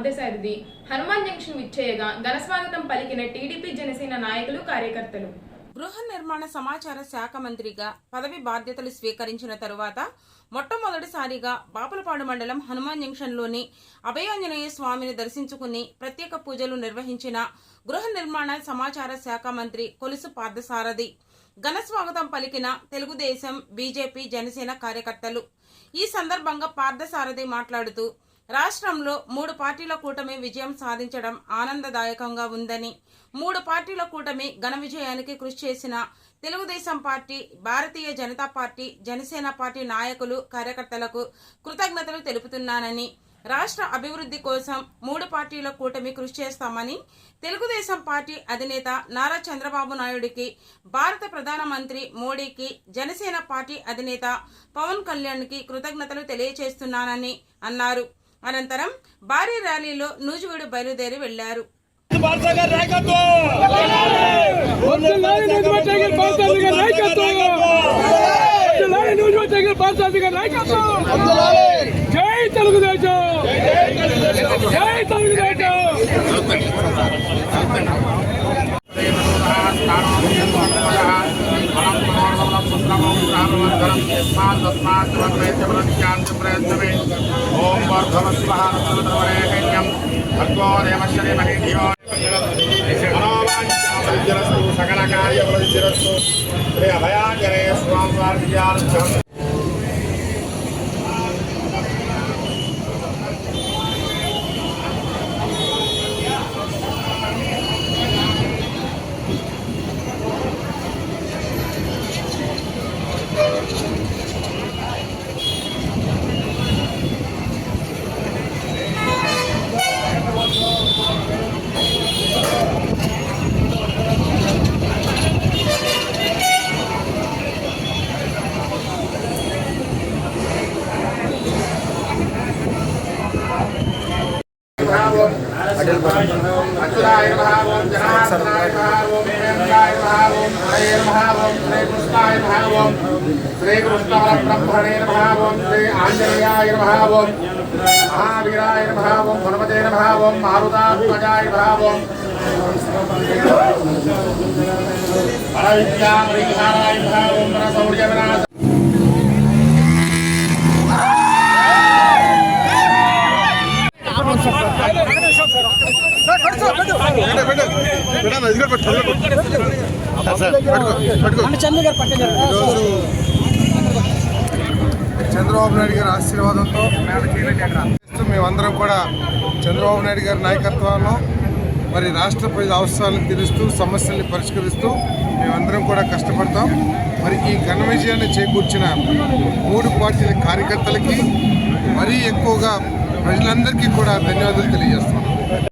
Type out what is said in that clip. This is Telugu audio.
పార్థసారథి హనుమాన్ జంక్షన్ విచ్చేయగా ఘనస్వాగతం పలికిన టీడీపీ జనసేన నాయకులు కార్యకర్తలు. గృహ నిర్మాణ సమాచార శాఖ మంత్రిగా పదవి బాధ్యతలు స్వీకరించిన తరువాత మొట్టమొదటిసారిగా బాపులపాడు మండలం హనుమాన్ జంక్షన్లోని అభయాంజనేయ స్వామిని దర్శించుకుని ప్రత్యేక పూజలు నిర్వహించిన గృహ నిర్మాణ సమాచార శాఖ మంత్రి కొలుసు పార్థసారథి ఘనస్వాగతం పలికిన తెలుగుదేశం, బీజేపీ, జనసేన కార్యకర్తలు. ఈ సందర్భంగా పార్థసారథి మాట్లాడుతూ రాష్ట్రంలో 3 పార్టీల కూటమి విజయం సాధించడం ఆనందదాయకంగా ఉందని, 3 పార్టీల కూటమి ఘన విజయానికి కృషి చేసిన Telugu Desam party, Bharatiya Janata party, Janasena party నాయకులు, కార్యకర్తలకు కృతజ్ఞతలు తెలుపుతున్నానని, రాష్ట్ర అభివృద్ధి కోసం 3 పార్టీల కూటమి కృషి చేస్తామని, తెలుగుదేశం పార్టీ అధినేత నారా చంద్రబాబు నాయుడికి, భారత ప్రధానమంత్రి మోడీకి, జనసేన పార్టీ అధినేత పవన్ కళ్యాణ్కి కృతజ్ఞతలు తెలియజేస్తున్నానని అన్నారు. అనంతరం భారీ ర్యాలీలో నూజివీడు బయలుదేరి వెళ్లారు. జై తెలుగుదేశం, జై తెలుగుదేశం. ఓం వర్ధవస్వహారస్వతవరేకన్యం భర్గోదేవశ్రీమహేధియో మనోవాంఛాఫలసిద్ధిరస్తు సకలకార్యఫలసిద్ధిరస్తు శ్రీ అభయాంజనేయ స్వామివారి విజయార్థం. అచ్యుతాయ నమః, ఓం జనార్దనాయ నమః, ఓం ప్రేమకాయ నమః, ఓం హరే నమః, ఓం శ్రీకృష్ణాయ నమః, ఓం శ్రీకృష్ణ పరబ్రహ్మణే నమః, ఓం శ్రీ ఆంజనేయాయ నమః, ఓం మహావీరాయ నమః, ఓం హనుమతే నమః, ఓం మారుతాత్మజాయ నమః, ఓం పరవిద్యామరీహారాయ నమః, ఓం పరశౌర్యవినాశ. చంద్రబాబు నాయుడు గారి ఆశీర్వాదంతో మేమందరం కూడా చంద్రబాబు నాయుడు గారి నాయకత్వంలో మరి రాష్ట్ర ప్రజల అవసరాలను తీరుస్తూ, సమస్యల్ని పరిష్కరిస్తూ మేమందరం కూడా కష్టపడతాం. మరి ఈ ఘన విజయాన్ని చేకూర్చిన 3 పార్టీల కార్యకర్తలకి మరీ ఎక్కువగా ప్రజలందరికీ కూడా ధన్యవాదాలు తెలియజేస్తాం.